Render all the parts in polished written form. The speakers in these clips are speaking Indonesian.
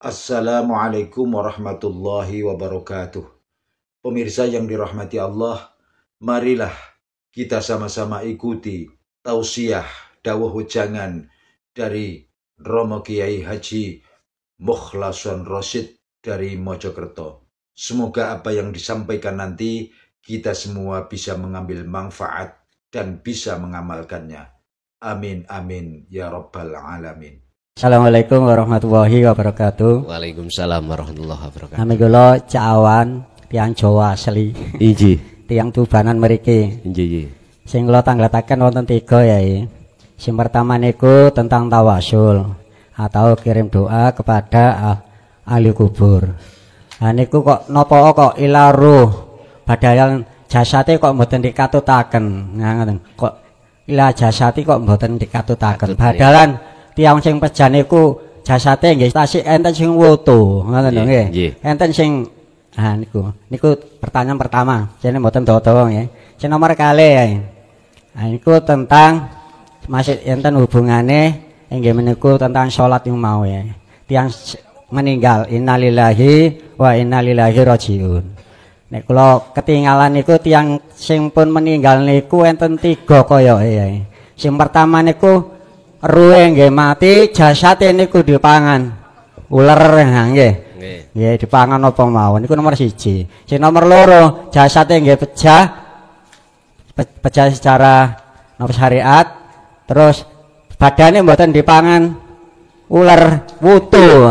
Assalamualaikum warahmatullahi wabarakatuh. Pemirsa yang dirahmati Allah, marilah kita sama-sama ikuti tausiah dawuh wejangan dari Romo Kiai Haji Mukhlason Rosyid dari Mojokerto. Semoga apa yang disampaikan nanti kita semua bisa mengambil manfaat dan bisa mengamalkannya. Amin amin ya rabbal alamin. Assalamualaikum warahmatullahi wabarakatuh. Waalaikumsalam warahmatullahi wabarakatuh. Nami kula Cawan, tiang Jawa asli. Inji. Tiang Tubanan mriki. Inji. Sing kula tangletaken wonten 3 ya. Sing pertama niku tentang tawasul atau kirim doa kepada ahli kubur. Nah niku kok napa kok ila ruh badayan jasate kok mboten dikatutaken. Ngoten. Kok ila jasati kok mboten dikatutaken. Badalan tiang sing pejan niku jasate nggih tasik enten sing wutu ngoten lho nggih. Enten sing niku pertanyaan pertama. Jane mboten dawa-dawa nggih. Sing nomor kalih ya. Niku tentang masih enten hubungane nggih meniku tentang salat yang mau ya. Tiang meninggal innalillahi wa inna ilaihi rajiun. Nek kula ketinggalan niku tiang sing pun meninggal niku enten 3 kaya ya. Sing pertama niku ruhe nggih mati, jasate niku dipangan. Uler nggih. Nggih dipangan apa mawon niku nomor 1. Sing nomor 2, jasate nggih pecah secara syariat. Terus badane mboten dipangan ular wutu.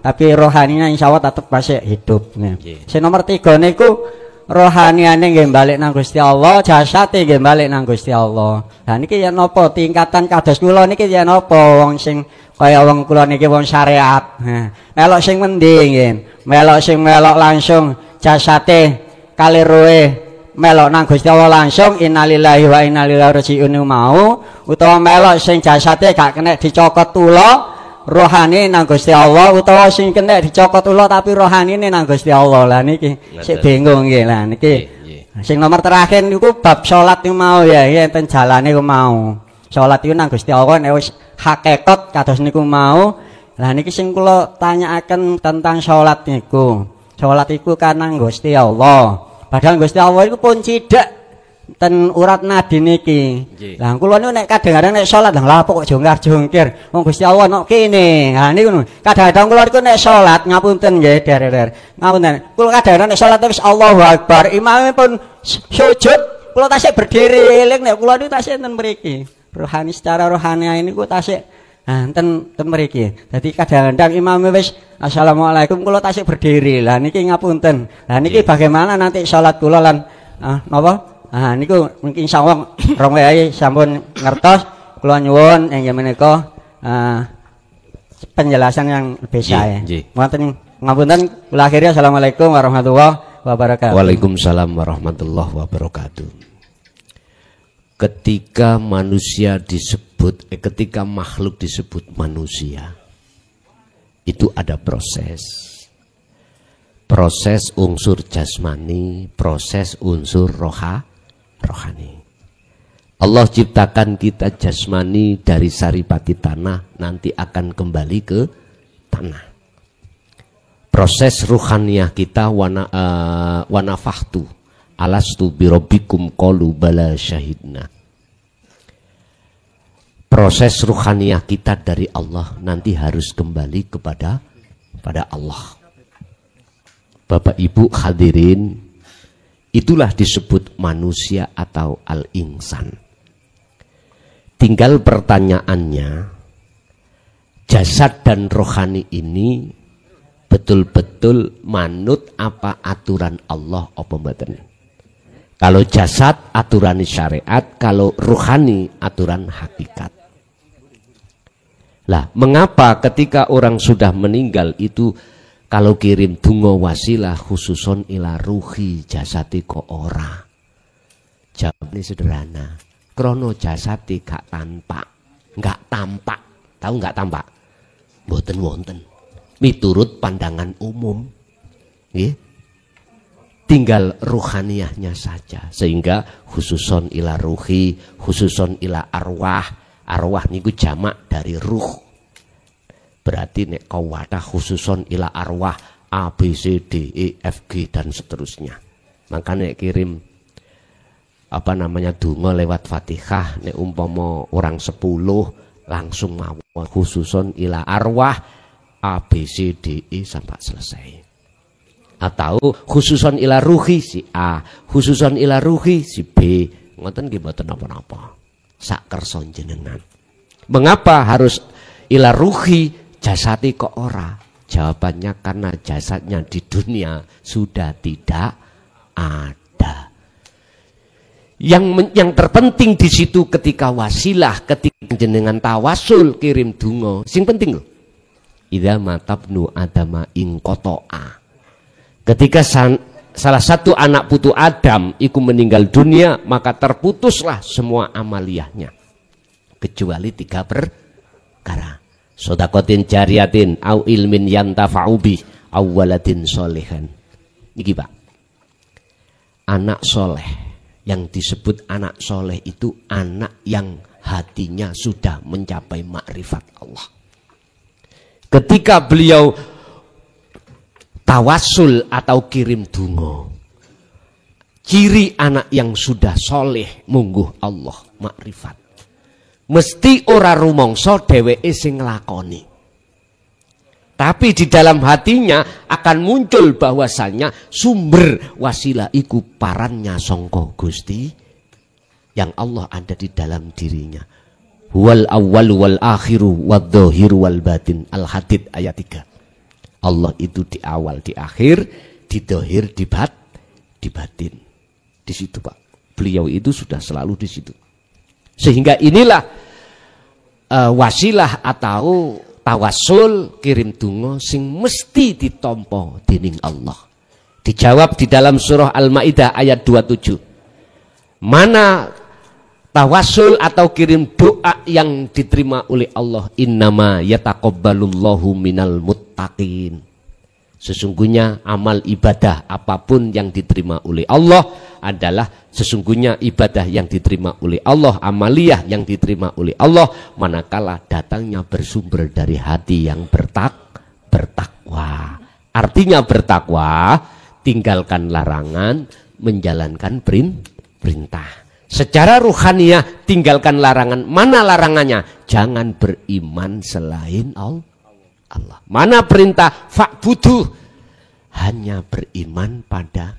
Tapi rohaninya insyaallah tetep masih hidup. Sing nomor 3 niku rohaniane nggih balik nang Gusti Allah, jasate nggih balik nang Gusti Allah. Lah niki ya napa tingkatan kados kula niki ya napa wong sing kaya wong kula niki wong syariat. Melok sing endi nggih? Melok sing melok langsung jasate kali roe melok nang Gusti Allah langsung innalillahi wa inna ilaihi rajiun mau utawa melok sing jasate gak kena dicokot tula rohani nang Gusti Allah utawa sing kena dicokot ula tapi rohanine nang Gusti Allah. Lah niki sik bingung nggih. Lah niki sing nomor terakhir niku bab salat niku mau ya enten jalane ku mau. Salat iku nang Gusti Allah nek wis hakikat kados niku mau. Lah niki sing kula tanyaaken tentang salat niku. Salat iku kan nang Gusti Allah. Padahal Gusti Allah iku pun cidak ten urat nadi niki. Lah kula niku nek kadang-kadang nek salat lah kok jongkar-jongkir. Wong Gusti Allah nek kene. Ha niku kadang-kadang kula niku nek salat ngapunten nggih der-der. Ngapunten. Kula kadang-kadang nek salat wis Allahu Akbar, imame pun sujud, kula tasik berdiri eling nek kula niku tasik enten mriki. Rohani secara rohani niku tasik enten mriki. Dadi kadang-kadang imame wis assalamualaikum kula tasik berdiri. Lah niki ngapunten. Lah niki bagaimana nanti salat kula lan napa? Niku mungkin insyaallah rong wae sampun ngertos. Kula nyuwun inggih menika penjelasan yang lebih saya. Wonten ngapunten kula akhiri assalamualaikum warahmatullahi wabarakatuh. Waalaikumsalam warahmatullahi wabarakatuh. Ketika manusia disebut ketika makhluk disebut manusia itu ada proses unsur jasmani, proses unsur rohani. Allah ciptakan kita jasmani dari saripati tanah, nanti akan kembali ke tanah. Proses ruhaniyah kita wanafahtu alastu birabbikum qalu bala syahidna. Proses ruhaniyah kita dari Allah nanti harus kembali kepada Allah. Bapak Ibu hadirin, itulah disebut manusia atau al-insan. Tinggal pertanyaannya, jasad dan rohani ini betul-betul manut apa aturan Allah apa mboten? Kalau jasad aturan syariat, kalau rohani aturan hakikat. Lah, mengapa ketika orang sudah meninggal itu kalau kirim dungo wasilah khususon ila ruhi jasati kok ora? Jawabnya sederhana. Krono jasati gak tampak. Tahu gak tampak? Mboten wonten. Miturut pandangan umum. Nggih. Tinggal ruhaniyahnya saja. Sehingga khususon ila ruhi, khususon ila arwah. Arwah niku jamak dari ruh. Berarti nek qawadah khususon ila arwah A, B, C, D, E, F, G dan seterusnya. Makanya kirim donga lewat Fatihah nek umpama orang 10 langsung mawon khususon ila arwah A, B, C, D, E sampai selesai. Atau khususon ila ruhi si A, khususon ila ruhi si B. Ngoten nggih mboten napa-napa. Sak kersa jenengan. Mengapa harus ila ruhi jasati kok ora? Jawabannya karena jasadnya di dunia sudah tidak ada. Yang terpenting di situ ketika wasilah, ketika jenengan tawasul kirim donga, sing penting lho. Idza matabnu adama ing qata'a. Ketika salah satu anak putu Adam iku meninggal dunia, maka terputuslah semua amaliyahnya. Kecuali 3 perkara. Sodakotin jariyatin au ilmin yantafa'u bih au waladin solehan. Iki Pak, anak soleh, yang disebut anak soleh itu anak yang hatinya sudah mencapai makrifat Allah. Ketika beliau tawasul atau kirim donga, ciri anak yang sudah soleh mungguh Allah makrifat. Mesti ora rumangsa dheweke sing nglakoni. Tapi di dalam hatinya akan muncul bahwasannya sumber wasilah iku parannya sangka Gusti yang Allah ada di dalam dirinya. Wal awwal wal akhiru wad dhahir wal batin. Al-Hadid ayat 3. Allah itu di awal, di akhir, di dhahir, di batin. Di situ Pak. Beliau itu sudah selalu di situ. Sehingga inilah wasilah atau tawasul kirim donga sing mesti ditampa dening Allah. Dijawab di dalam surah Al-Maidah ayat 27. Mana tawasul atau kirim doa yang diterima oleh Allah? Innama yataqabbalullahu minal muttaqin. Sesungguhnya amal ibadah apapun yang diterima oleh Allah adalah sesungguhnya ibadah yang diterima oleh Allah, amaliyah yang diterima oleh Allah manakala datangnya bersumber dari hati yang bertakwa. Artinya bertakwa, tinggalkan larangan, menjalankan perintah. Secara ruhaniyah tinggalkan larangan. Mana larangannya? Jangan beriman selain Allah. Mana perintah? Fa'budu, hanya beriman pada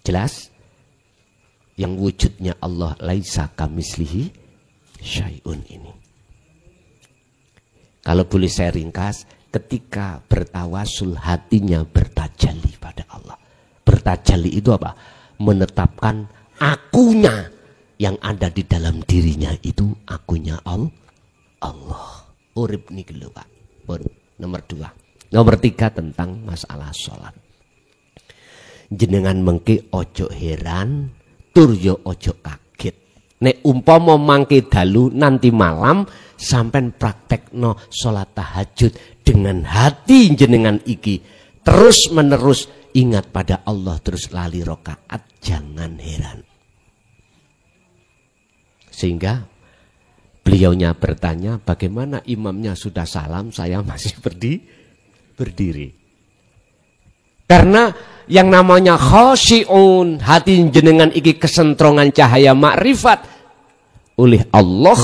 jelas yang wujudnya Allah, laisa kamislihi syai'un ini. Kalau boleh saya ringkas, ketika bertawasul hatinya bertajalli pada Allah. Bertajalli itu apa? Menetapkan akunya yang ada di dalam dirinya itu akunya Allah. Urip niki lho Pak. Nomor 2. Nomor 3 tentang masalah sholat. Jenengan mengke ojo heran, tur yo ojo kaget. Nek umpama mangke dalu nanti malam sampai praktekno sholat tahajud dengan hati jenengan iki terus menerus ingat pada Allah terus lali rokaat, jangan heran. Sehingga beliaunya bertanya, bagaimana imamnya sudah salam, saya masih berdiri. Karena yang namanya khasyi'un, hati jenengan iki kesentrongan cahaya makrifat oleh Allah,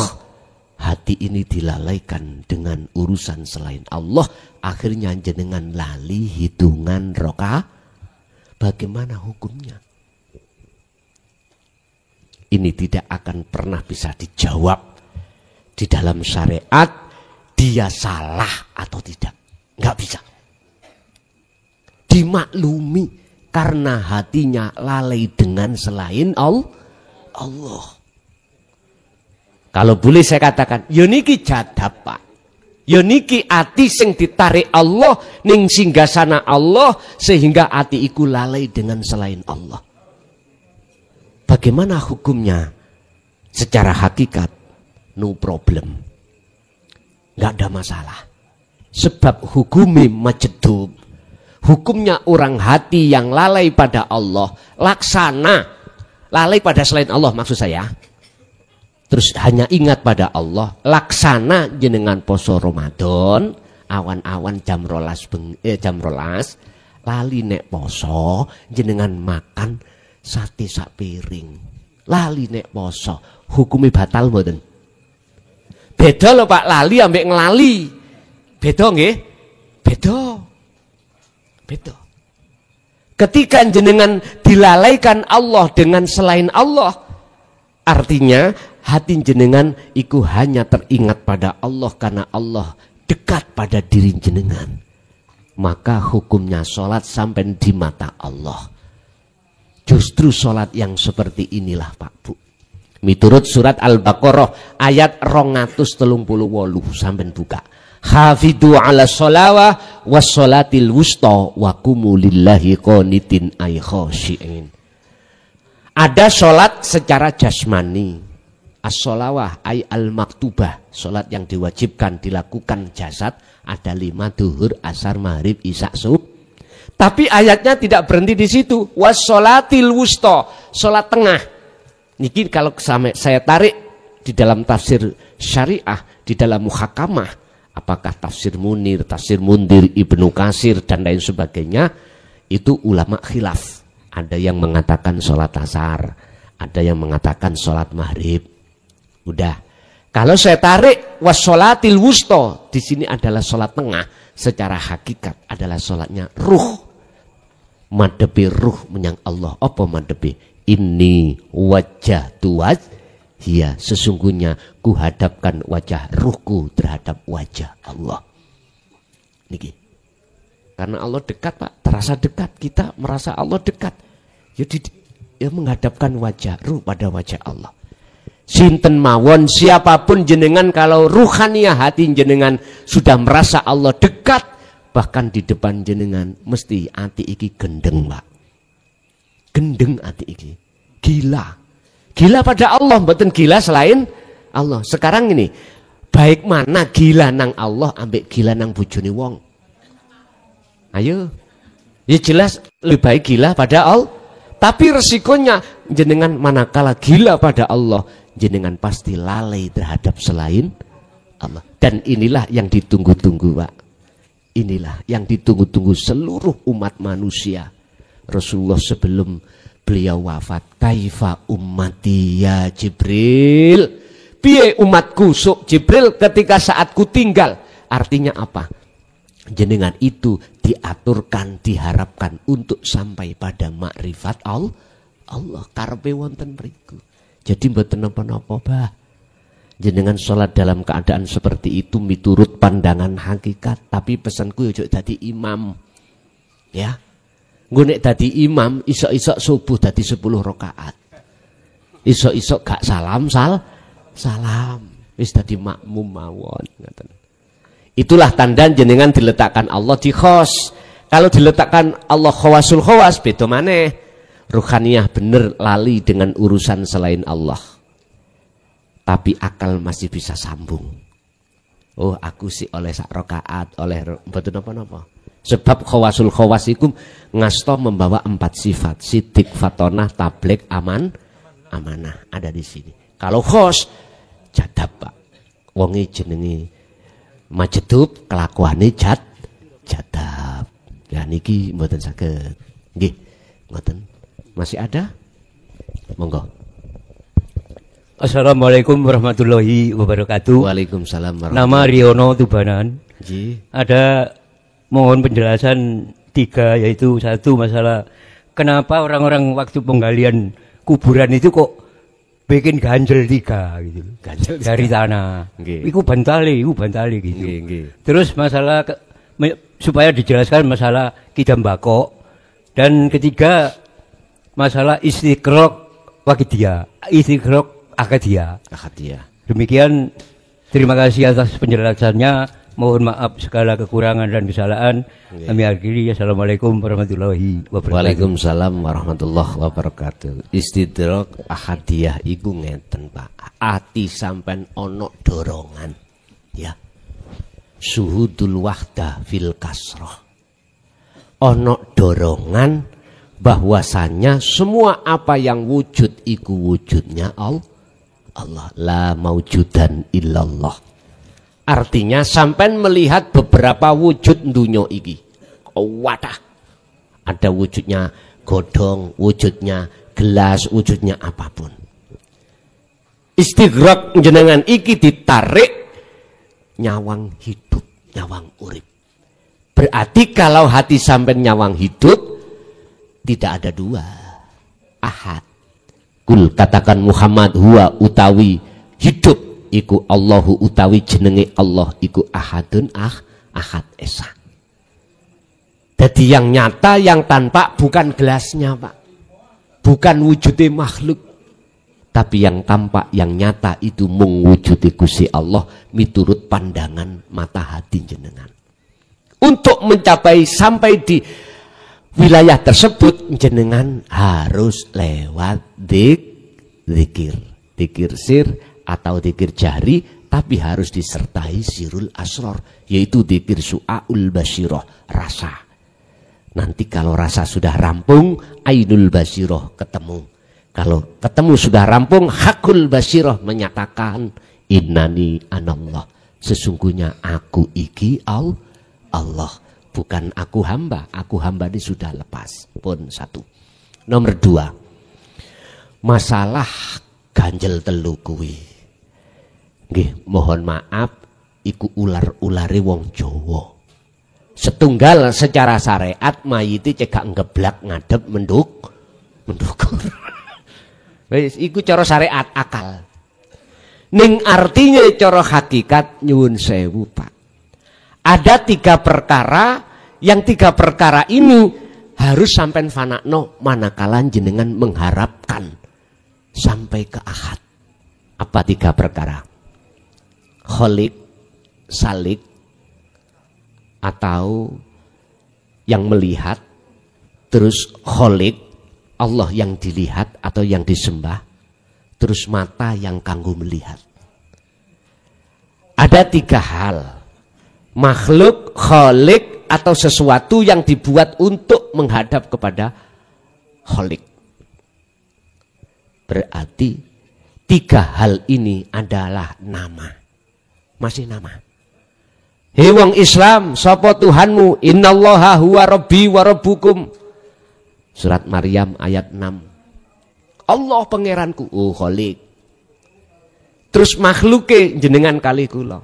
hati ini dilalaikan dengan urusan selain Allah, akhirnya jenengan lali hitungan rokaat. Bagaimana hukumnya? Ini tidak akan pernah bisa dijawab di dalam syariat, dia salah atau tidak. Nggak bisa. Dimaklumi karena hatinya lalai dengan selain Allah. Kalau boleh saya katakan, yoniki jadab Pak. Yoniki ati sing ditarik Allah ning singgasana Allah sehingga ati iku lalai dengan selain Allah. Bagaimana hukumnya? Secara hakikat, no problem. Nggak ada masalah. Sebab hukumi majedub. Hukumnya orang hati yang lalai pada Allah. Laksana. Lalai pada selain Allah maksud saya. terus hanya ingat pada Allah, laksana jenengan poso Ramadan, awan-awan jam rolas, lali nek poso, jenengan makan sate sak piring. Lali nek poso, hukumi batal mboten? Beda lho Pak, lali ambek ngelali. Beda nggih? Beda. Ketika jenengan dilalaikan Allah dengan selain Allah, artinya hati jenengan iku hanya teringat pada Allah karena Allah dekat pada diri jenengan. Maka hukumnya sholat sampai di mata Allah. Justru sholat yang seperti inilah Pak Bu. Miturut surat Al-Baqarah ayat 238 sampai buka. Hafidhu ala sholawah was sholatil wusta wa qumu lillahi qanitin ay khashi'in. Ada sholat secara jasmani. As-sholawah ay al-maktubah. Sholat yang diwajibkan dilakukan jasad. Ada 5 duhur, asar, maghrib, isya, subuh. Tapi ayatnya tidak berhenti di situ. Was sholatil wusta. Sholat tengah. Niki kalau saya tarik di dalam tafsir syariah, di dalam muhakamah, apakah tafsir Munir, tafsir Mundir, Ibnu Katsir dan lain sebagainya, itu ulama khilaf. Ada yang mengatakan sholat asar, ada yang mengatakan sholat maghrib. Udah. Kalau saya tarik wassolatil wusta, di sini adalah sholat tengah. Secara hakikat adalah sholatnya ruh. Madepi ruh menyang Allah. Apa madepi? Ini wajah tuwaj. Ya, sesungguhnya ku hadapkan wajah ruhku terhadap wajah Allah. Niki. Karena Allah dekat Pak, terasa dekat. Kita merasa Allah dekat. Jadi ya menghadapkan wajah ruh pada wajah Allah. Sinten mawon siapapun jenengan, kalau ruhaniah hati jenengan sudah merasa Allah dekat, bahkan di depan jenengan mesti ati iki gendeng Pak. Gendeng ati iki. Gila pada Allah, mboten gila selain Allah. Sekarang ini, baik mana gila nang Allah ambek gila nang bojone wong? Ayo. Ya jelas lebih baik gila pada Allah. Tapi resikonya jenengan manakala gila pada Allah, jenengan pasti lalai terhadap selain Allah. Dan inilah yang ditunggu-tunggu Pak. Inilah yang ditunggu-tunggu seluruh umat manusia. Rasulullah sebelum beliau wafat, kaifa ummati ya Jibril, piye umatku sok Jibril ketika saatku tinggal. Artinya apa? Jenengan itu diaturkan, diharapkan untuk sampai pada makrifat Allah karepe wonten mriku. Jadi mboten napa-napa bah. Jenengan sholat dalam keadaan seperti itu miturut pandangan hakikat, tapi pesanku yo dadi imam. Ya. Nek dadi imam, isok-isok subuh dadi 10 rakaat. Isok-isok gak salam. Wis dadi makmum mawon ngoten. Itulah tanda jenengan diletakkan Allah di khos. Kalau diletakkan Allah khawasul khawas beda maneh. Ruhaniyah bener lali dengan urusan selain Allah. Tapi akal masih bisa sambung. Oh, aku sih oleh sak rakaat, oleh mboten napa-napa. Sebab khawasul khawas iku ngasto membawa 4 sifat. Sidik, fatonah, tabligh, amanah ada di sini. Kalau khos jadab Pak. Wonge jenenge majedub, kelakuane jadab. Ya niki mboten saged. Nggih, mboten. Masih ada? Monggo. Assalamualaikum warahmatullahi wabarakatuh. Waalaikumsalam warahmatullahi. Nama Riono Tubanan. Ji. Ada mohon penjelasan 3, yaitu 1 masalah kenapa orang-orang waktu penggalian kuburan itu kok bikin ganjel 3 gitu. Ganjel dari tanah. Iku bantali gitu. Nggih. Terus masalah supaya dijelaskan masalah kidambako, dan ketiga masalah istiqraq wakidiyah, istiqraq akadiyah. Demikian, terima kasih atas penjelasannya. Mohon maaf segala kekurangan dan kesalahan. Kami akhiri. Assalamualaikum warahmatullahi wabarakatuh. Waalaikumsalam warahmatullahi wabarakatuh. Istidrak ahadiyah iku ngeten Pak. Ati sampean ono dorongan. Ya. Suhudul wahdah fil kasrah. Ono dorongan bahwasanya semua apa yang wujud iku wujudnya Allah. La maujudan illallah. Artinya sampai melihat beberapa wujud dunya iki. Wadah. Ada wujudnya godhong, wujudnya gelas, wujudnya apapun. Istighraq jenengan iki ditarik nyawang hidup, nyawang urip. Berarti kalau hati sampai nyawang hidup tidak ada dua. Ahad. Kul katakan Muhammad huwa utawi hidup iku Allahu utawi jenenge Allah iku ahadun ahad esa. Jadi yang nyata yang tanpa bukan gelasnya Pak, bukan wujudnya makhluk, tapi yang tampak yang nyata itu mewujudi Gusti Allah miturut pandangan mata hati jenengan. Untuk mencapai sampai di wilayah tersebut jenengan harus lewat zikir sir atau zikir jahri, tapi harus disertai sirul asror, yaitu zikir su'aul basyirah, rasa. Nanti kalau rasa sudah rampung, ainul basyirah ketemu. Kalau ketemu sudah rampung, hakul basyirah menyatakan innani anallah, sesungguhnya aku iki Allah, bukan aku hamba ini sudah lepas. Pun satu. Nomor 2, masalah ganjel telu kuwi. Nggih, mohon maaf, iku ular-ulare wong Jawa. Setunggal secara syariat mayiti cekak ngeblak ngadep mendukur. Wis iku cara syariat akal. Ning artinya cara hakikat nyuwun sewu Pak. Ada 3 perkara, yang 3 perkara ini harus sampai fanakno manakala jenengan mengharapkan sampai ke ahad. Apa 3 perkara? Kholik, salik, atau yang melihat, terus kholik, Allah yang dilihat atau yang disembah, terus mata yang kanggo melihat. Ada 3 hal, makhluk, kholik, atau sesuatu yang dibuat untuk menghadap kepada kholik. Berarti 3 hal ini adalah nama, masih nama. Hei wong Islam, sapa Tuhanmu? Innallaha huwa rabbi wa rabbukum. Surat Maryam ayat 6. Allah pangeranku, oh kholik. Terus makhluke jenengan kali kula.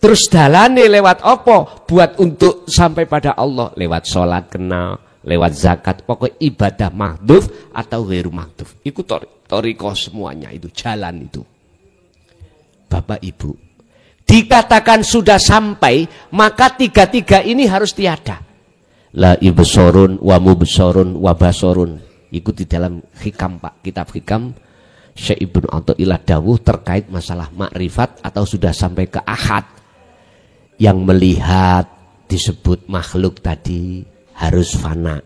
Terus dalane lewat apa? Buat untuk sampai pada Allah, lewat sholat kenal, lewat zakat, pokok ibadah mahdhuf atau ghairu mahdhuf. Itu toriko semuanya, itu jalan itu. Bapak Ibu, dikatakan sudah sampai, maka 3 ini harus tiada. La ibsorun wa mubsorun wa basorun. Itu di dalam hikam Pak, kitab hikam Syekh Ibnu Athaillah dawuh terkait masalah makrifat atau sudah sampai ke ahad. Yang melihat disebut makhluk tadi harus fana.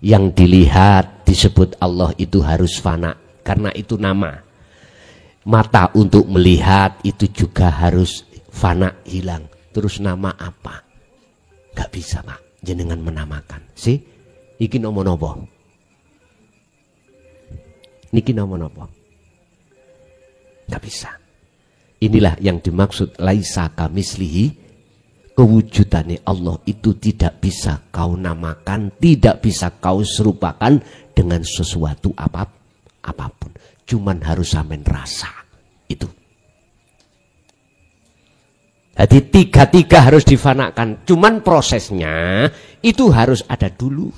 Yang dilihat disebut Allah itu harus fana, karena itu nama. Mata untuk melihat itu juga harus fana, hilang. Terus nama apa? Gak bisa Pak jenengan menamakan. Si iki nomo nopo, niki nomo nopo, gak bisa. Inilah yang dimaksud laisa kamislihi. Kewujudannya Allah itu tidak bisa kau namakan, tidak bisa kau serupakan dengan sesuatu apapun. Cuman harus sampean rasa itu. Jadi 3 harus difanakan. Cuman prosesnya itu harus ada dulu.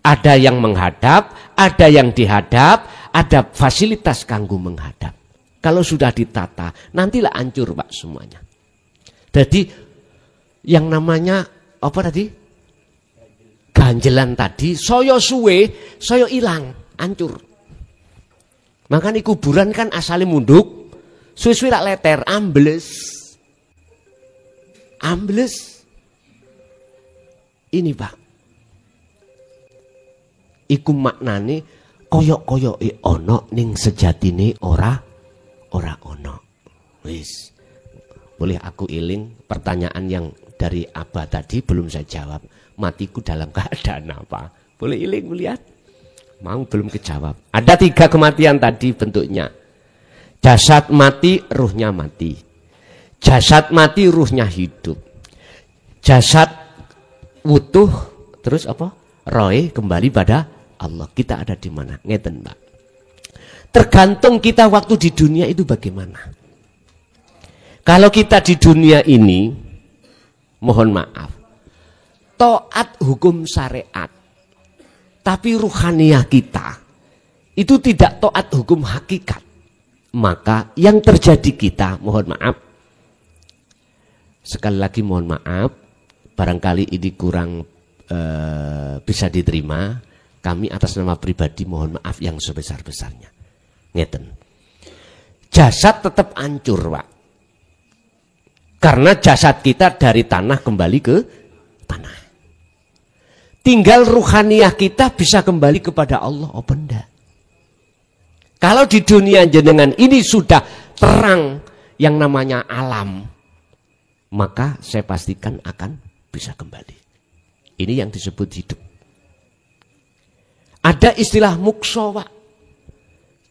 Ada yang menghadap, ada yang dihadap, ada fasilitas kanggo menghadap. Kalau sudah ditata, nantilah hancur Pak semuanya. Jadi yang namanya apa tadi? Ganjelan tadi, soyo suwe, soyo ilang, hancur. Makanya kuburan kan asalnya munduk, suwe-suwe rak leter, ambles. Ini Pak, iku maknane koyok-koyoke ono ning sejatine ora ono. Wis. Boleh aku iling pertanyaan yang dari Abah tadi belum saya jawab. Matiku dalam keadaan apa? Boleh iling melihat? Mau belum kejawab. Ada 3 kematian tadi bentuknya. Jasad mati, ruhnya mati. Jasad mati, ruhnya hidup. Jasad utuh, terus apa? Roh kembali pada Allah. Kita ada di mana? Ngeten, Pak. Tergantung kita waktu di dunia itu bagaimana. Kalau kita di dunia ini, mohon maaf, taat hukum syariat, tapi ruhaniyah kita itu tidak taat hukum hakikat, maka yang terjadi kita, mohon maaf, sekali lagi mohon maaf, barangkali ini kurang bisa diterima, kami atas nama pribadi mohon maaf yang sebesar-besarnya. Ngeten. Jasad tetap hancur, Pak. Karena jasad kita dari tanah kembali ke tanah. Tinggal ruhaniyah kita bisa kembali kepada Allah apa enggak. Kalau di dunia jenengan ini sudah terang yang namanya alam, maka saya pastikan akan bisa kembali. Ini yang disebut hidup. Ada istilah mukso, Pak.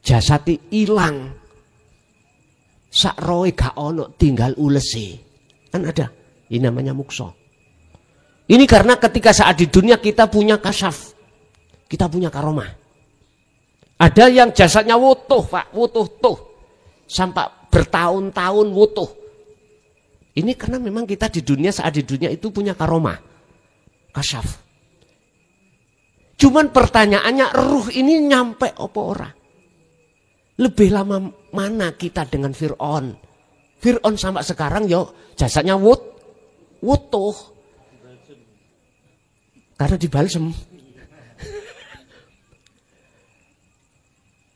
Jasati hilang. Sak roe gak ono, tinggal ulesi. Kan ada. Ini namanya mukso. Ini karena ketika saat di dunia kita punya kasyaf. Kita punya karomah. Ada yang jasadnya wutuh, Pak. Wutuh tuh. Sampai bertahun-tahun wutuh. Ini karena memang kita di dunia, saat di dunia itu punya karomah. Kasyaf. Cuman pertanyaannya, ruh ini nyampe apa ora? Lebih lama mana kita dengan Fir'aun? Fir'aun sampai sekarang yo jasadnya wutuh. Karena dibalsem.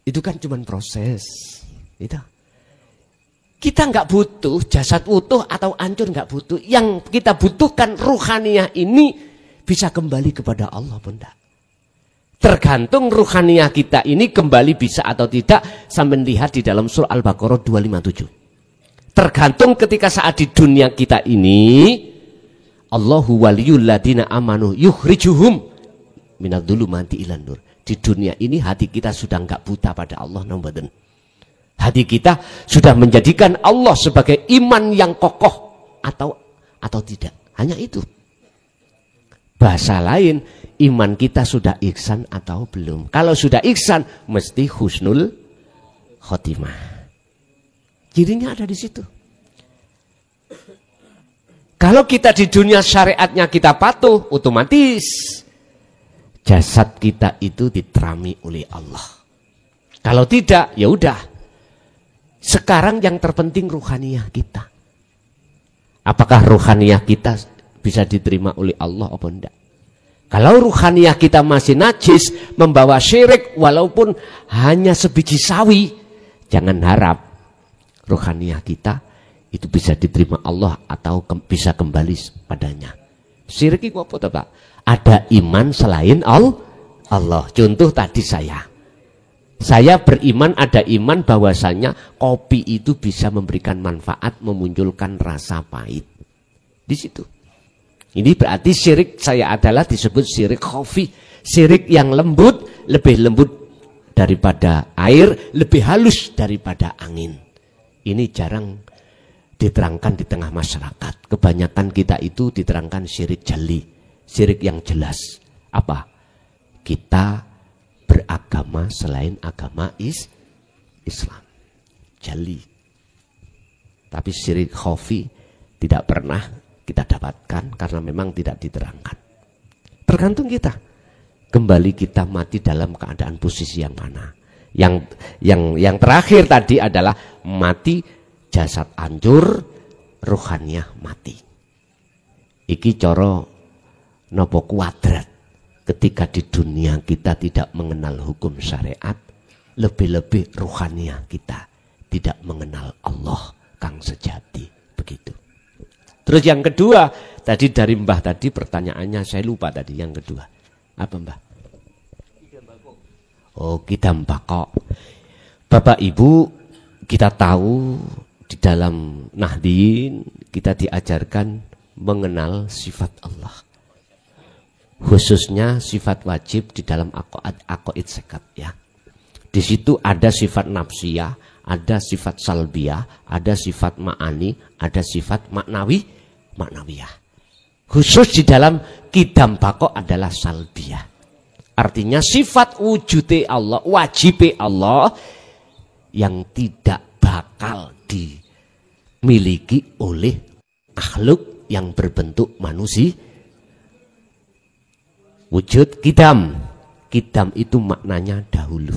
Itu kan cuma proses. Itu. Kita nggak butuh jasad utuh atau hancur, nggak butuh. Yang kita butuhkan ruhaniyah ini bisa kembali kepada Allah, Bunda. Tergantung ruhaniyah kita ini kembali bisa atau tidak, sampai lihat di dalam surah Al-Baqarah 257. Tergantung ketika saat di dunia kita ini, Allahu waliyul ladina amanu yukhrijuhum minadh-dhulumati ilan nur. Di dunia ini hati kita sudah enggak buta pada Allah, nambaden. Hati kita sudah menjadikan Allah sebagai iman yang kokoh atau tidak. Hanya itu. Bahasa lain, iman kita sudah ihsan atau belum. Kalau sudah ihsan, mesti husnul khotimah. Cirinya ada di situ. Kalau kita di dunia syariatnya kita patuh, otomatis jasad kita itu diterami oleh Allah. Kalau tidak, ya udah. Sekarang yang terpenting ruhaniyah kita. Apakah ruhaniyah kita bisa diterima oleh Allah apa enggak? Kalau ruhaniyah kita masih najis, membawa syirik walaupun hanya sebiji sawi, jangan harap ruhaniyah kita itu bisa diterima Allah atau bisa kembali padanya. Syirik itu apa, Pak? Ada iman selain Allah. Contoh tadi saya beriman, ada iman bahwasanya kopi itu bisa memberikan manfaat, memunculkan rasa pahit. Di situ. Ini berarti syirik saya adalah disebut syirik khafi. Syirik yang lembut, lebih lembut daripada air, lebih halus daripada angin. Ini jarang diterangkan di tengah masyarakat. Kebanyakan kita itu diterangkan syirik jali. Syirik yang jelas. Apa? Kita beragama selain agama Islam. Jali. Tapi syirik khafi tidak pernah kita dapatkan karena memang tidak diterangkan. Tergantung kita. Kembali kita mati dalam keadaan posisi yang mana. Yang terakhir tadi adalah mati jasad hancur, ruhaniyah mati. Iki coro nopo kuadrat. Ketika di dunia kita tidak mengenal hukum syariat, lebih-lebih ruhaniyah kita tidak mengenal Allah kang sejati. Begitu. Terus yang kedua, tadi dari Mbah tadi pertanyaannya saya lupa tadi yang kedua. Apa Mbah? Oh, Kidambako. Bapak Ibu, kita tahu di dalam Nahdien kita diajarkan mengenal sifat Allah. khususnya sifat wajib di dalam aqaid sekat ya. Di situ ada sifat nafsiyah, ada sifat salbiyah, ada sifat ma'ani, ada sifat maknawiyah. Khusus di dalam kidam bako adalah salbiyah. Artinya sifat wujudnya Allah, wajibnya Allah yang tidak bakal dimiliki oleh makhluk yang berbentuk manusia. Wujud kidam. Kidam itu maknanya dahulu.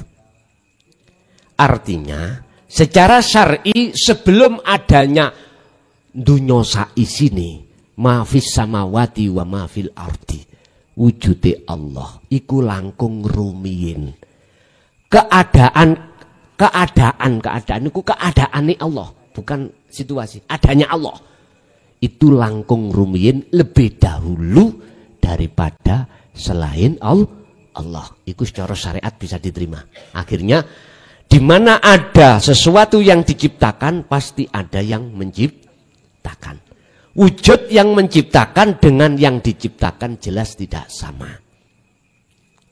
Artinya secara syar'i sebelum adanya dunya saisini ma fis samawati wa ma fil ardi, wujude Allah iku langkung rumiyin. Keadaan iku keadaane Allah, bukan situasi. Adanya Allah itu langkung rumiyin lebih dahulu daripada selain Allah. Itu secara syariat bisa diterima. Akhirnya di mana ada sesuatu yang diciptakan pasti ada yang menciptakan. Wujud yang menciptakan dengan yang diciptakan jelas tidak sama.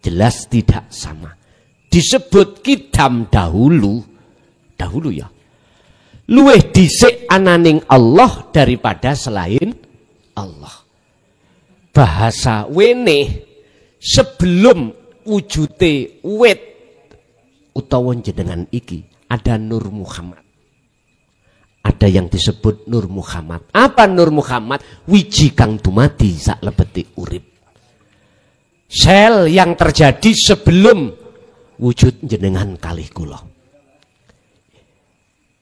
Jelas tidak sama. Disebut kidam dahulu ya. Luwih dhisik ananing Allah daripada selain Allah. Bahasa wene sebelum wujude wit utawa jenengan iki ada Nur Muhammad. Ada yang disebut Nur Muhammad. Apa Nur Muhammad? Wiji kang dumadi sak lebeti urip. Sel yang terjadi sebelum wujud jenengan kalih kula.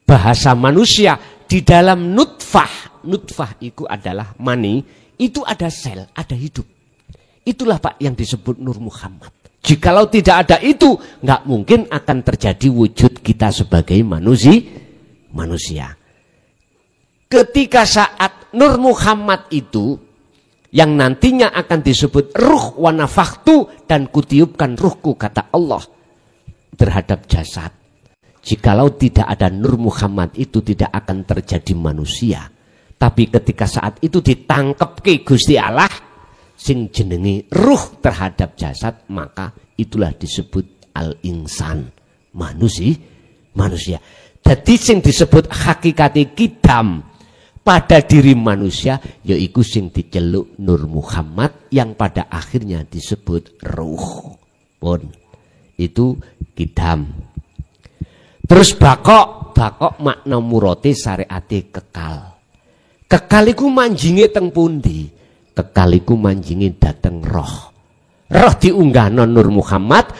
Bahasa manusia di dalam nutfah. Nutfah itu adalah mani. Itu ada sel, ada hidup. Itulah Pak yang disebut Nur Muhammad. Jikalau tidak ada itu, nggak mungkin akan terjadi wujud kita sebagai manusia. Ketika saat Nur Muhammad itu, yang nantinya akan disebut ruh wa nafakhtu, dan kutiupkan ruhku, kata Allah, terhadap jasad. Jikalau tidak ada Nur Muhammad itu tidak akan terjadi manusia. Tapi ketika saat itu ditangkep ke Gusti Allah, sing jenengi ruh terhadap jasad, maka itulah disebut al-insan, manusia. Jadi sing disebut hakikati kidam pada diri manusia yaiku sing diceluk Nur Muhammad yang pada akhirnya disebut ruh. Pun itu kidam. Terus bakok makna murate syariate kekal. Kekal iku manjinge teng pundi? Kekal iku manjinge dateng roh. Roh diunggahno Nur Muhammad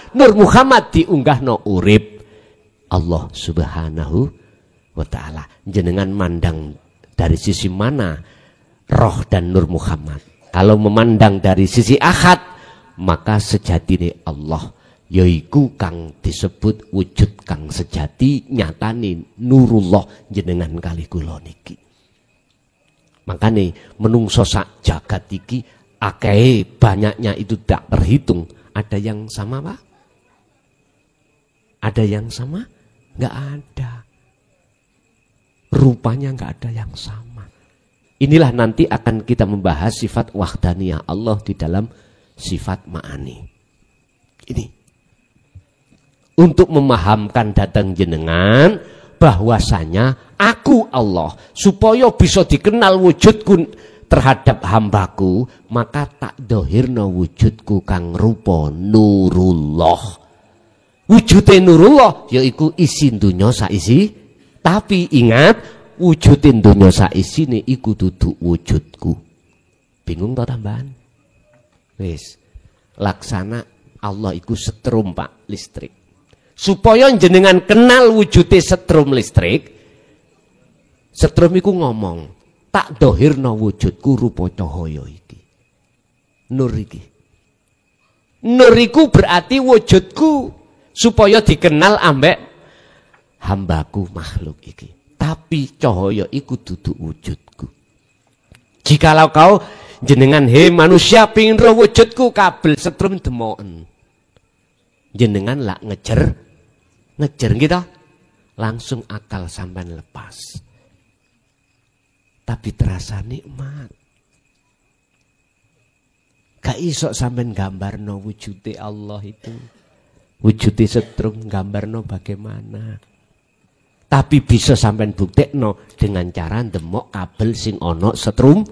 diunggahno urip. Allah Subhanahu wa taala. Jenengan mandang dari sisi mana roh dan Nur Muhammad? Kalau memandang dari sisi ahad, maka sejatine Allah yaiku kang disebut wujud kang sejati nyatane Nurullah jenengan kali kula niki. Makanya menungso sak jagat iki akeh banyaknya itu tak terhitung. Ada yang sama Pak? Ada yang sama? Enggak ada. Rupanya enggak ada yang sama. Inilah nanti akan kita membahas sifat wahdaniyah Allah di dalam sifat ma'ani. Ini untuk memahamkan datang jenengan bahwasanya aku Allah, supaya bisa dikenal wujudku terhadap hambaku, maka tak dohirna wujudku kang rupa Nurullah. Wujudnya Nurullah yaiku isi dunya saisi. Tapi ingat, wujudin dunya saisi ini iku duduk wujudku. Bingung tau tambahan? Wis, laksana Allah iku setrum Pak listrik. Supaya jenengan kenal wujudnya setrum listrik, setrum iku ngomong, tak dohirna wujudku rupa cahaya iki. Nur iki. Nur iku berarti wujudku supaya dikenal ambek hambaku makhluk iki. Tapi cahaya iku duduk wujudku. Jikalau kau jenengan manusia pingin roh wujudku kabel setrum demoken. Jenengan lak ngejer gitu, langsung akal sampai lepas. Tapi terasa nikmat. Gak iso sampean gambarno wujude Allah itu. Wujude setrum gambarno bagaimana. Tapi bisa sampean buktekno dengan cara ndemok kabel sing ana setrume.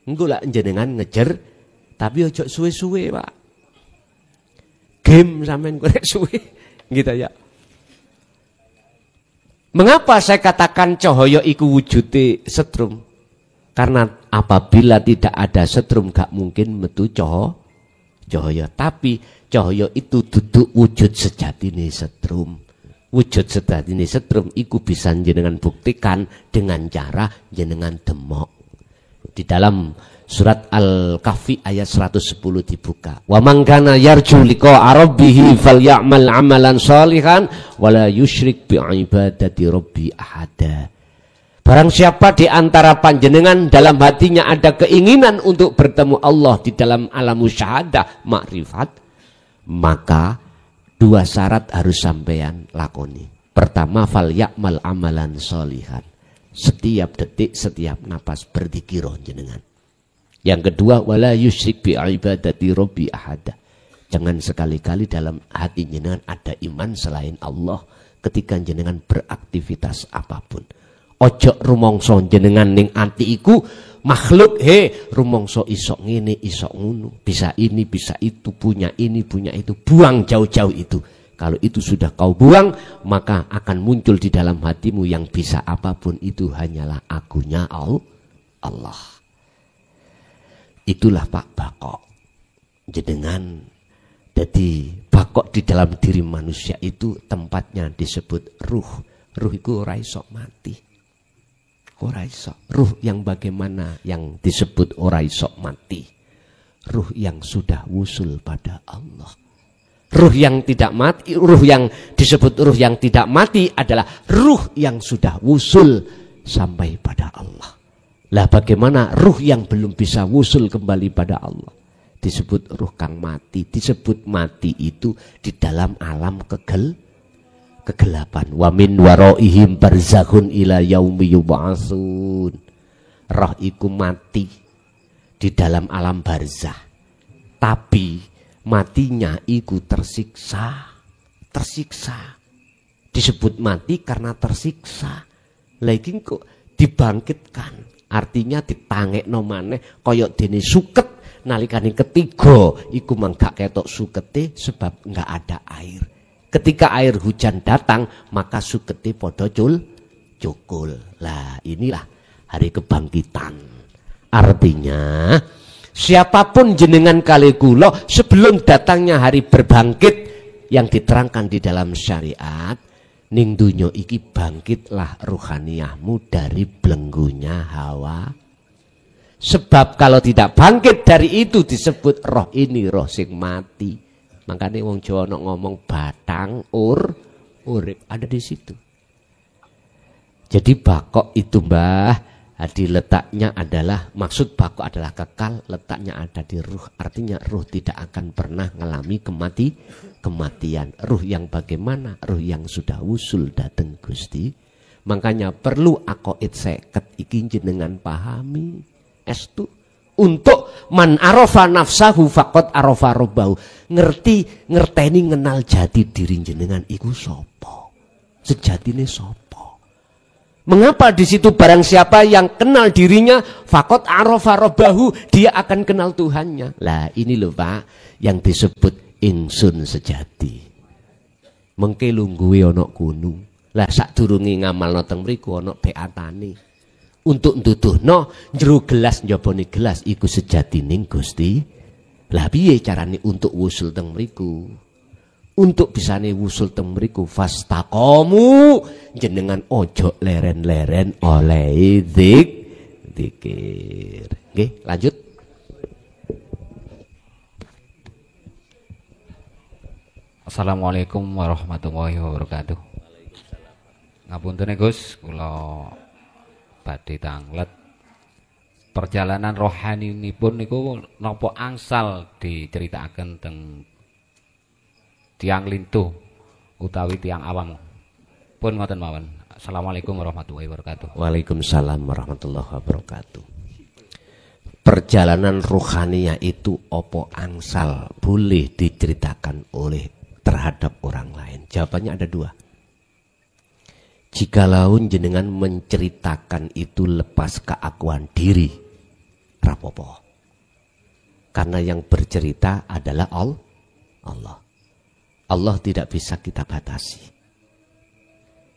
Engko lak jenengan ngejer tapi ojo suwe-suwe, Pak. Game sampean korek suwe gitu ya. Mengapa saya katakan cahaya iku wujude setrum? Karena apabila tidak ada setrum gak mungkin metu cahaya. Tapi cahaya itu duduk wujud sejatine setrum. Wujud sejatine setrum iku bisa jenengan buktikan dengan cara jenengan demok. Di dalam surat Al-Kahfi ayat 110 dibuka. Wa man kana yarju liqa'a rabbih falyamal 'amalan shalihan wala yusyrik bi ibadati rabbi ahada. Barang siapa di antara panjenengan dalam hatinya ada keinginan untuk bertemu Allah di dalam alam musyahadah makrifat, maka dua syarat harus sampean lakoni. Pertama, fal ya'mal amalan sholihan. Setiap detik, setiap napas berzikir jenengan. Yang kedua, wala yusyrik bi ibadati rabbi ahada. Jangan sekali-kali dalam hati jenengan ada iman selain Allah ketika jenengan beraktivitas apapun. Ojo rumongso jenengan ning ati iku makhluk rumongso isok ngene isok ngono, bisa ini bisa itu, punya ini punya itu, buang jauh-jauh itu. Kalau itu sudah kau buang, maka akan muncul di dalam hatimu yang bisa apapun itu hanyalah akunya Allah. Itulah Pak Bakok. Jenengan jadi bakok di dalam diri manusia itu tempatnya disebut ruh. Ruh itu ora iso mati. Ora iso. Ruh yang bagaimana yang disebut ora iso mati? Ruh yang sudah wusul pada Allah. Ruh yang tidak mati, ruh yang disebut ruh yang tidak mati adalah ruh yang sudah wusul sampai pada Allah. Lah bagaimana ruh yang belum bisa wusul kembali pada Allah? Disebut ruh kang mati. Disebut mati itu di dalam alam kegelapan. Wa min waraihim barzakhun ila yaumi yub'atsun. Roh iku mati di dalam alam barzah. Tapi matinya iku tersiksa. Disebut mati karena tersiksa. Lagi kok dibangkitkan. Artinya ditangekno maneh kaya dene suket nalikane ketiga iku mangga ketok sukete sebab enggak ada air. Ketika air hujan datang, maka sukete podo cukul. Lah inilah hari kebangkitan. Artinya, siapapun jenengan kali kula sebelum datangnya hari berbangkit yang diterangkan di dalam syariat, ning dunyo iki bangkitlah ruhaniyahmu dari belenggunya hawa. Sebab kalau tidak bangkit dari itu disebut roh ini roh sing mati. Makanya wong Jawa ngomong batang urip ada di situ. Jadi bakok itu Mbah, di letaknya adalah maksud bakok adalah kekal, letaknya ada di ruh. Artinya ruh tidak akan pernah ngalami kematian. Ruh yang bagaimana? Ruh yang sudah wusul dateng Gusti. Makanya perlu akoid seket iki jenengan pahami. Estu untuk man arafa nafsahu faqad arafa rabbahu. Ngerteni ngenal jati diri jenengan iku sapa? Sejatine sapa? Mengapa di situ barang siapa yang kenal dirinya faqad arafa rabbahu, dia akan kenal Tuhannya. Lah ini lho Pak yang disebut ingsun sejati. Mengke lungguhe ana gunung. Lah sadurunge ngamalno teng mriku ana beatane. Untuk nduduhno njero gelas njabane gelas iku sejatining Gusti. Lah piye carane untuk wusul teng mriku? Untuk bisane wusul teng mriku fastaqomu jenengan ojo leren-leren oleh zikir. Nggih, lanjut. Assalamualaikum warahmatullahi wabarakatuh. Ngapunten Gus, kula badhe tanglet perjalanan rohani ini pun niku napa angsal diceritakaken teng tiang lintuh utawi tiang awam pun ngoten mawon. Assalamualaikum warahmatullahi wabarakatuh. Waalaikumsalam warahmatullahi wabarakatuh. perjalanan rohaninya itu opo angsal boleh diceritakan oleh terhadap orang lain? Jawabannya ada dua. Jikalau jenengan menceritakan itu lepas keakuan diri, rapopo. Karena yang bercerita adalah Allah. Allah tidak bisa kita batasi.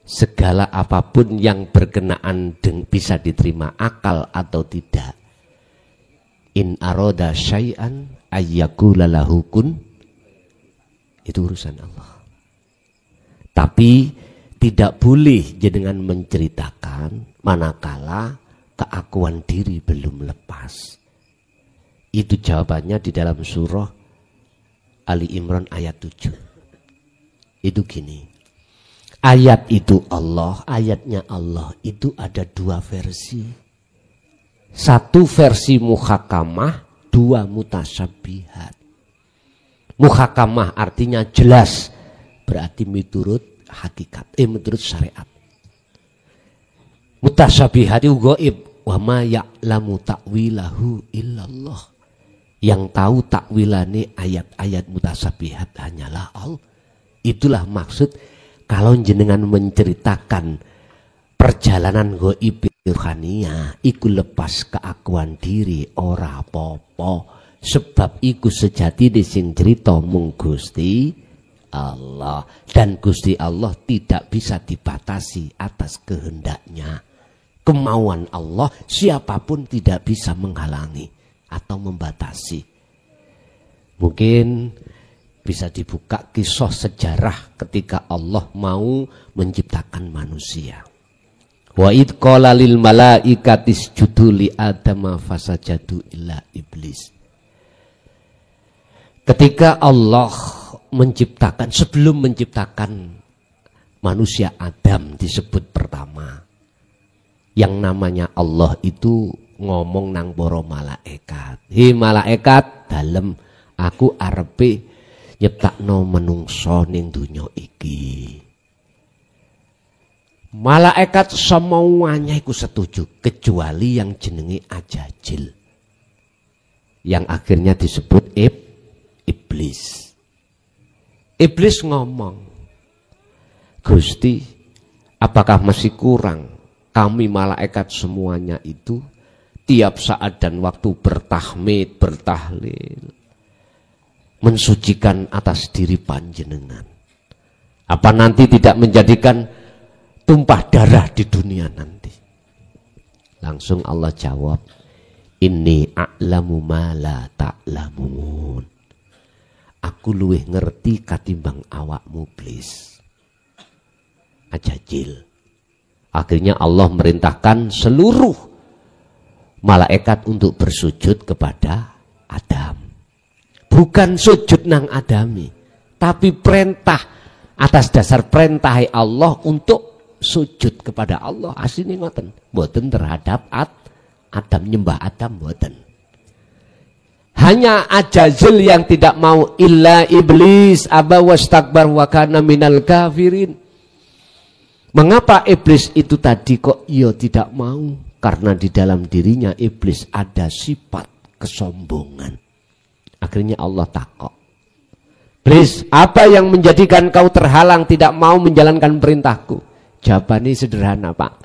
Segala apapun yang berkenaan bisa diterima akal atau tidak. In aroda syai'an ayyakula lahu kun, itu urusan Allah. Tapi tidak boleh jenengan menceritakan manakala keakuan diri belum lepas. Itu jawabannya di dalam surah Ali Imran ayat 7. Itu gini. Ayat itu Allah, ayatnya Allah itu ada dua versi. Satu versi muhakamah, dua mutasyabihat. Muhakamah artinya jelas, berarti menurut hakikat, menurut syariat. Mutasyabihat itu gaib, wa ma ya'lamu ta'wilahu illallah. Yang tahu takwilane ayat-ayat mutasyabihat hanyalah Allah. Itulah maksud kalau jenengan menceritakan perjalanan gaib rohania, iku lepas keakuan diri ora popo, sebab iku sejati sing cerita mung Gusti Allah, dan Gusti Allah tidak bisa dibatasi atas kehendaknya. Kemauan Allah siapapun tidak bisa menghalangi atau membatasi. Mungkin bisa dibuka kisah sejarah ketika Allah mau menciptakan manusia. Wa id qala lil malaikati isjudu li adama fasajadu illa iblis. Ketika Allah menciptakan, sebelum menciptakan manusia Adam disebut pertama. Yang namanya Allah itu ngomong nang para malaikat. Hei malaikat, dalem aku arepe nyiptakno menungso ning dunya iki. Malaikat semuanya iku setuju kecuali yang jenenge Ajajil. Yang akhirnya disebut iblis. Iblis ngomong, Gusti, apakah masih kurang kami malaikat semuanya itu tiap saat dan waktu bertahmid, bertahlil, mensucikan atas diri panjenengan? Apa nanti tidak menjadikan tumpah darah di dunia nanti? Langsung Allah jawab, inni a'lamu ma la ta'lamun. Aku luwih ngerti katimbang awakmu iblis. Ajajil. Akhirnya Allah merintahkan seluruh malaikat untuk bersujud kepada Adam. Bukan sujud nang Adami, tapi perintah, atas dasar perintah Allah untuk sujud kepada Allah. Asline ngoten, mboten terhadap Adam, nyembah Adam mboten. Hanya Ajazil yang tidak mau, illa iblis aba wastakbar wa kana minal kafirin. Mengapa iblis itu tadi kok tidak mau? Karena di dalam dirinya iblis ada sifat kesombongan. Akhirnya Allah takok, iblis, apa yang menjadikan kau terhalang tidak mau menjalankan perintahku? Jawabannya sederhana, Pak.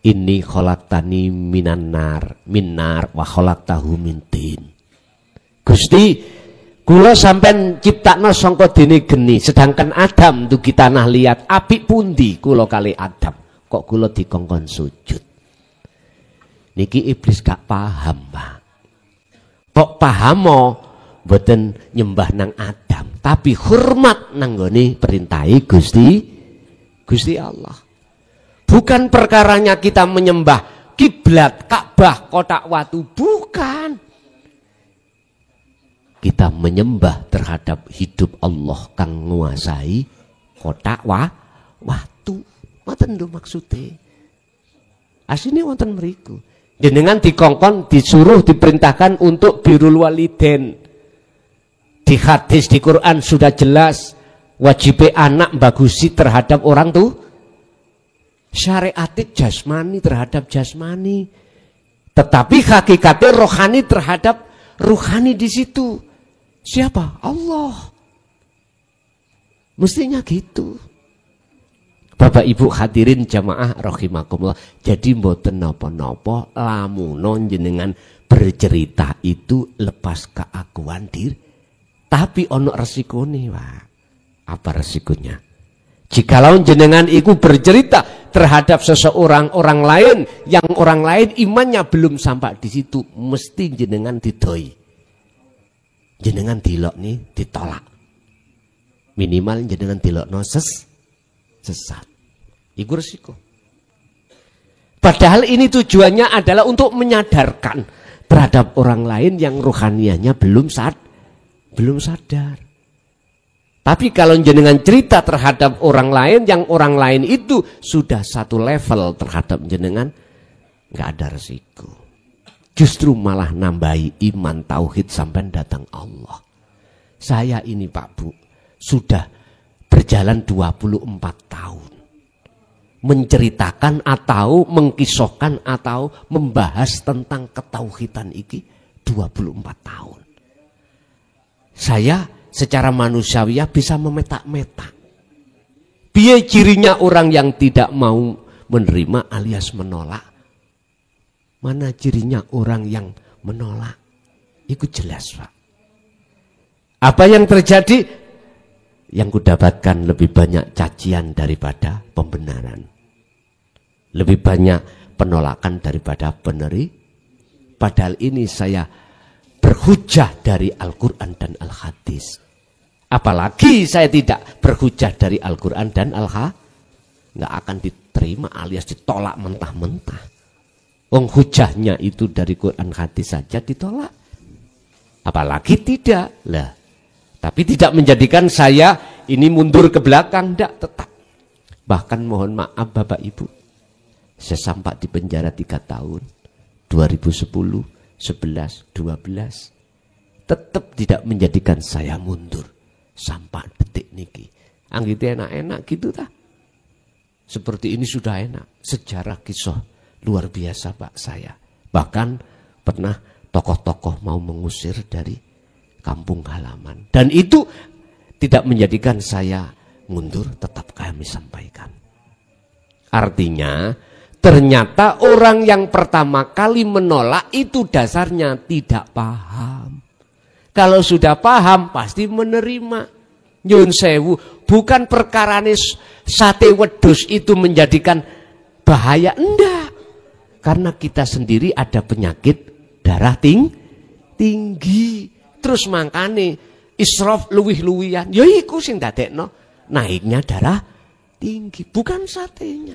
Inni khalaqtani minan nar wa khalaqtahu min tin. Gusti, kula sampean ciptakno sangka dene geni, sedangkan Adam dugi tanah liat. Apik pundi kula kali Adam kok kula dikongkon sujud? Niki iblis gak paham, Pak. Kok paham mboten nyembah nang Adam, tapi hormat nang nggone perintahe Gusti Allah. Bukan perkaranya kita menyembah kiblat, Ka'bah, kotak watu, bukan. Kita menyembah terhadap hidup Allah kang nguasai kotak watu. Ngoten lho maksude. Asline wonten mriku. Jenengan dikongkon disuruh diperintahkan untuk birrul walidain. Di hadis di Quran sudah jelas wajib anak bagusi terhadap orang tuh. Syariat jasmani terhadap jasmani. Tetapi hakikatnya rohani terhadap ruhani di situ. Siapa? Allah. Mestinya gitu. Bapak Ibu hadirin jamaah rahimakumullah. Jadi mboten napa-napa lamunon jenengan bercerita itu lepas keakuan diri. Tapi ono resikone, Pak. Apa resikonya? Jikalau jenengan iku bercerita terhadap seseorang orang lain yang orang lain imannya belum sampai di situ, mesti jenengan didoi. Jenengan dilok nih ditolak. Minimal jenengan dilokno sesat. Iku resiko. Padahal ini tujuannya adalah untuk menyadarkan terhadap orang lain yang rohanianya belum sadar. Tapi kalau jenengan cerita terhadap orang lain yang orang lain itu sudah satu level terhadap jenengan, nggak ada resiko. Justru malah nambahi iman tauhid sampai datang Allah. Saya ini Pak Bu sudah berjalan 24 tahun. Menceritakan atau mengkisahkan atau membahas tentang ketauhidan iki 24 tahun. Saya secara manusiawiah bisa memetak-metak. Piye cirinya orang yang tidak mau menerima alias menolak? Mana cirinya orang yang menolak? Itu jelas, Pak. Apa yang terjadi? Yang kudapatkan lebih banyak cacian daripada pembenaran. Lebih banyak penolakan daripada peneri. Padahal ini saya berhujah dari Al-Quran dan Al-Hadis. Apalagi saya tidak berhujah dari Al-Quran dan Al-Hadis, nggak akan diterima alias ditolak mentah-mentah. Wong hujahnya itu dari Quran hadis saja ditolak. Apalagi tidak lah. Tapi tidak menjadikan saya ini mundur ke belakang, tidak, tetap. Bahkan mohon maaf Bapak Ibu, saya sampai di penjara 3 tahun, 2010, 11, 12, tetap tidak menjadikan saya mundur sampai detik niki. Anggite enak-enak gitu tak? Seperti ini sudah enak. Sejarah kisah luar biasa Pak saya. Bahkan pernah tokoh-tokoh mau mengusir dari kampung halaman. Dan itu tidak menjadikan saya mundur, tetap kami sampaikan. Artinya, ternyata orang yang pertama kali menolak itu dasarnya tidak paham. Kalau sudah paham, pasti menerima. Nyun sewu, bukan perkarane sate wedhus itu menjadikan bahaya, enggak. Karena kita sendiri ada penyakit darah tinggi. Terus makane israf luwih-luwihan. Ya iku sing dadekno naiknya darah tinggi, bukan satenya.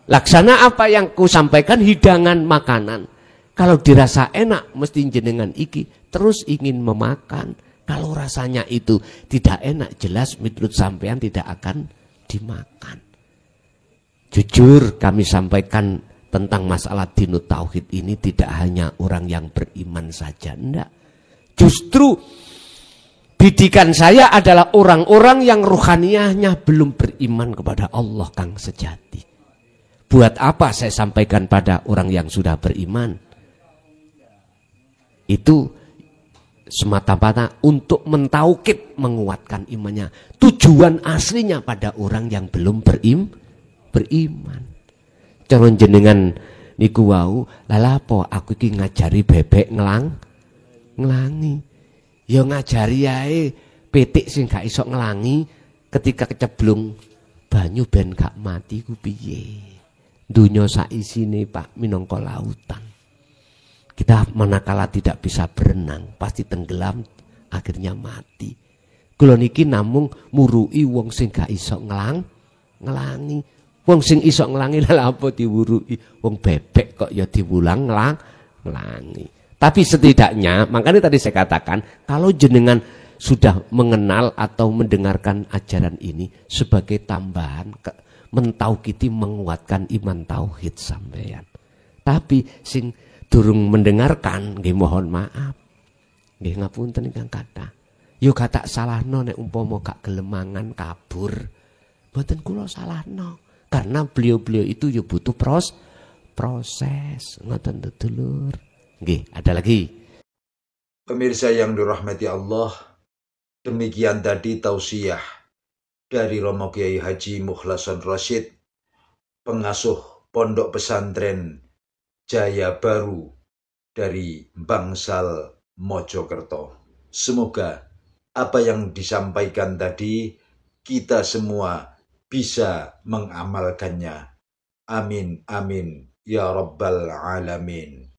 Laksana apa yang ku sampaikan, hidangan makanan. Kalau dirasa enak mesti jenengan iki terus ingin memakan. Kalau rasanya itu tidak enak, jelas menurut sampean tidak akan dimakan. Jujur kami sampaikan tentang masalah dinut tauhid ini tidak hanya orang yang beriman saja, enggak. Justru bidikan saya adalah orang-orang yang ruhaniahnya belum beriman kepada Allah Kang sejati. Buat apa saya sampaikan pada orang yang sudah beriman? Itu semata-mata untuk mentaukid, menguatkan imannya. Tujuan aslinya pada orang yang belum beriman. Calon jenengan niku wau, lalapo aku iki ngajari bebek ngelangi. Ya ngajari ae pitik sing gak iso ngelangi ketika keceblung banyu ben gak mati ku piye. Dunya sak isine Pak minangka lautan. Kita manakala tidak bisa berenang pasti tenggelam akhirnya mati. Kula niki namung murui wong sing gak iso ngelangi. Wong sing iso ngelangi lha apa diwurui? Wong bebek kok ya diwulang ngelangi. Tapi setidaknya, makanya tadi saya katakan, kalau jenengan sudah mengenal atau mendengarkan ajaran ini sebagai tambahan, mentaukiti menguatkan iman tauhid sampeyan. Tapi sing durung mendengarkan, nggih mohon maaf. Nggih ngapunten ingkang kathah. Yo gak tak salahno nek umpama gak gelemangan kabur. Mboten kula salahno. Karena beliau-beliau itu yo butuh proses. proses ngoten dulur. Nggih, ada lagi. Pemirsa yang dirahmati Allah, demikian tadi tausiah dari Romo Kiai Haji Mukhlason Rasyid, pengasuh Pondok Pesantren Jaya Baru dari Bangsal Mojokerto. Semoga apa yang disampaikan tadi kita semua bisa mengamalkannya. Amin, amin, ya Rabbal Alamin.